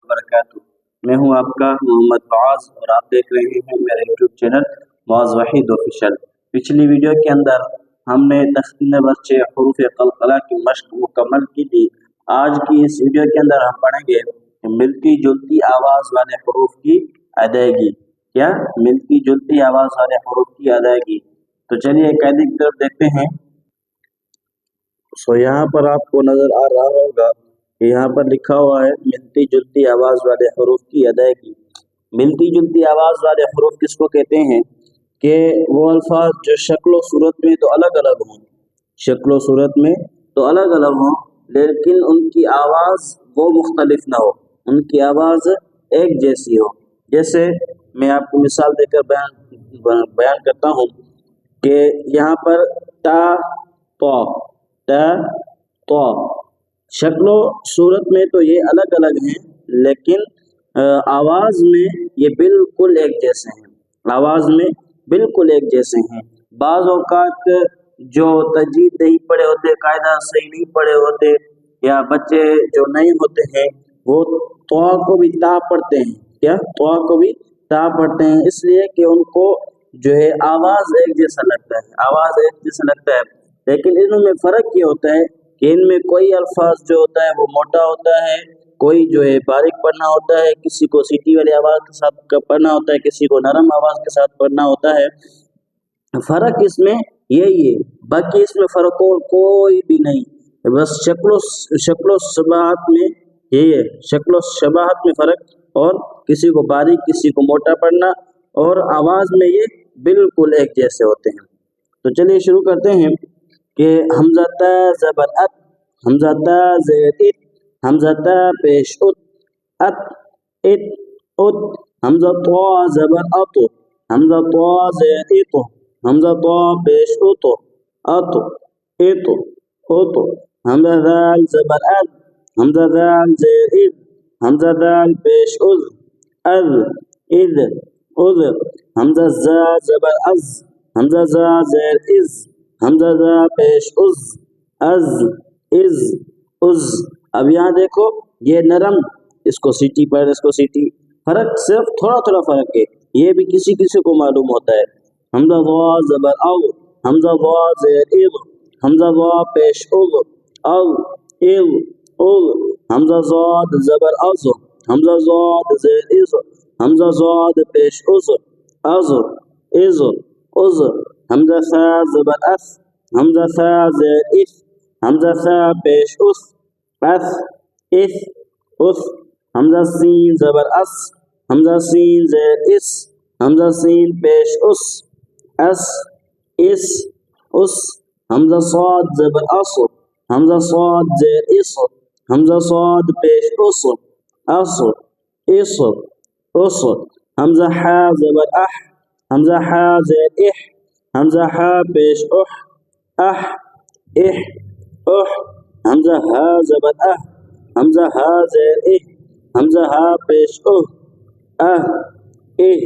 वबरकातुहू। मैं हूं आपका मोहम्मद फवाज और आप देख रहे हैं मेरा YouTube channel Muaz Waheed official. पिछली वीडियो के अंदर हमने तख्तीन बर्चे हुरूफ क़लक़ला की मश्क मुकम्मल की थी। आज की इस वीडियो के अंदर हम पढ़ेंगे मिलती जुलती आवाज़ वाले हुरूफ की अदायगी। क्या मिलती जुलती आवाज़ वाले हुरूफ की अदायगी? तो चलिए कायदे की तरफ देखते हैं। यहाँ पर आपको नजर आ रहा होगा कि यहाँ पर लिखा हुआ है मिलती जुलती आवाज वाले हुरूफ की अदायगी। मिलती जुलती आवाज वाले हुरूफ किसको कहते हैं? कि वो अल्फाज जो शक्ल सूरत में तो अलग अलग हों, शक्ल सूरत में तो अलग अलग हों, लेकिन उनकी आवाज वो मुख्तलिफ ना हो, उनकी आवाज एक जैसी हो। जैसे मैं आपको मिसाल देकर बयान करता हूँ कि यहाँ पर ता तो शक्लो सूरत में तो ये अलग अलग हैं, लेकिन आवाज में ये बिल्कुल एक जैसे हैं, आवाज में बिल्कुल एक जैसे हैं। बाज़ औक़ात जो तजवीद नहीं पढ़े होते, कायदा सही नहीं पढ़े होते, या बच्चे जो नहीं होते हैं वो तो को भी ता पढ़ते हैं। क्या तो को भी ता पढ़ते हैं? इसलिए कि उनको जो है आवाज एक जैसा लगता है, आवाज एक जैसा लगता है। लेकिन इनमें फ़र्क ये होता है कि इनमें कोई अल्फाज जो होता है वो मोटा होता है, कोई जो है बारीक पढ़ना होता है, किसी को सीटी वाली आवाज़ के साथ पढ़ना होता है, किसी को नरम आवाज़ के साथ पढ़ना होता है। फ़र्क इसमें यही है, बाकी इसमें फ़र्क कोई भी नहीं, बस शक्लो शबाहत में यही है, शक्लो शबाहत में फ़र्क, और किसी को बारीक किसी को मोटा पढ़ना, और आवाज़ में ये बिल्कुल एक जैसे होते हैं। तो चलिए शुरू करते हैं कि हमज़ा ज़बर अत, हमज़ा ज़ेर इत, हमज़ा पेश उत, अत इत उत, हमज़ा ज़बर अत, हमज़ा ज़ेर इत, हमज़ा पेश उत, अत इत उत, हमज़ा ज़ाल ज़बर अद, हमज़ा ज़ाल ज़ेर इद, हमज़ा ज़ाल पेश उज़, अज़ इज़ उज़, हमज़ा ज़ा ज़बर अज़, हमज़ा ज़ा ज़ेर इज़, हमज़ा ज़ा पेश उज़, अज़ इज़ उज़। अब यहाँ देखो ये नरम, इसको सीटी पर, इसको सीटी, फर्क सिर्फ थोड़ा थोड़ा फर्क है, ये भी किसी किसी को मालूम होता है। हमज़ा ज़ा ज़बर औ, हमज़ा ज़ा ज़ेर इज़, हमज़ा ज़ा पेश उज़, अज़ इज़ उज़, हमज़ा ज़ाद ज़बर अज़, हमज़ा ज़ाद ज़ेर इज़, हमज़ा ज़ाद पेश उज़, अज़ इज़ उज़, हमज़ा सा ज़बर अस, हमज़ा सा ज़ेर इस, हमज़ा सा पेश उस, अस इस उस, हमज़ा सीन ज़बर अस, हमज़ा सीन ज़ेर इस, हमज़ा सीन पेश उस, अस इस उस, हमज़ा साद ज़बर अस, हमज़ा साद ज़ेर इस, हमज़ा साद पेश उस, अस इस उस, हमज़ा हा ज़बर अह, हमज़ा हा ज़ेर इह, हमज़ा हा पेश उह, अह इह उह, हमज़ा हा ज़बर अह, हमज़ा हा ज़ेर इह, हमज़ा हा पेश उह, अह इह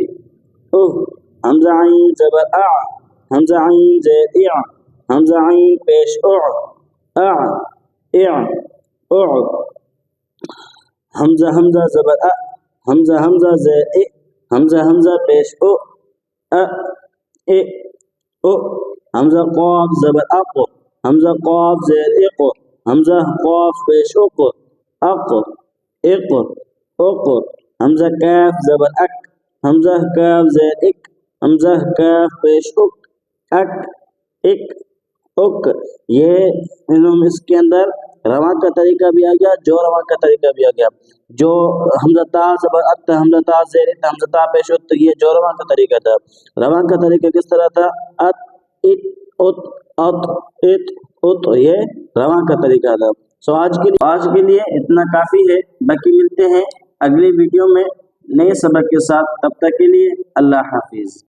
उह, हमज़ा आइन ज़बर अ, हमज़ा आइन ज़ेर इअ, हमज़ा आइन पेश उअ, अ इअ उअ, हमज़ा हमज़ा ज़बर अ, हमज़ा हमज़ा ज़ेर इ, हमज़ा हमज़ा पेश उ, अ इ उ, हमज़ा क़ाफ़ ज़बर अक़, हमज़ा क़ाफ़ ज़ेर इक़, हमज़ा क़ाफ़ पेश उक़, अक़ इक़ उक़, हमज़ा काफ़ ज़बर अक, हमज़ा काफ़ ज़ेर इक, हमज़ा काफ़ पेश उक, अक इक उक। ये इसके अंदर रवा का तरीका भी आ गया, जो रवा का तरीका भी आ गया। जो हमज़ा ता ज़बर अत, हमज़ा ता ज़ेर इत, हमज़ा ता पेश उत, ये जो रवा का तरीका था। रवा का तरीका किस तरह था? अत इत उत, अत इत उत, ये रवा का तरीका था। सो आज के लिए इतना काफ़ी है, बाकी मिलते हैं अगली वीडियो में नए सबक के साथ। तब तक के लिए अल्लाह हाफिज़।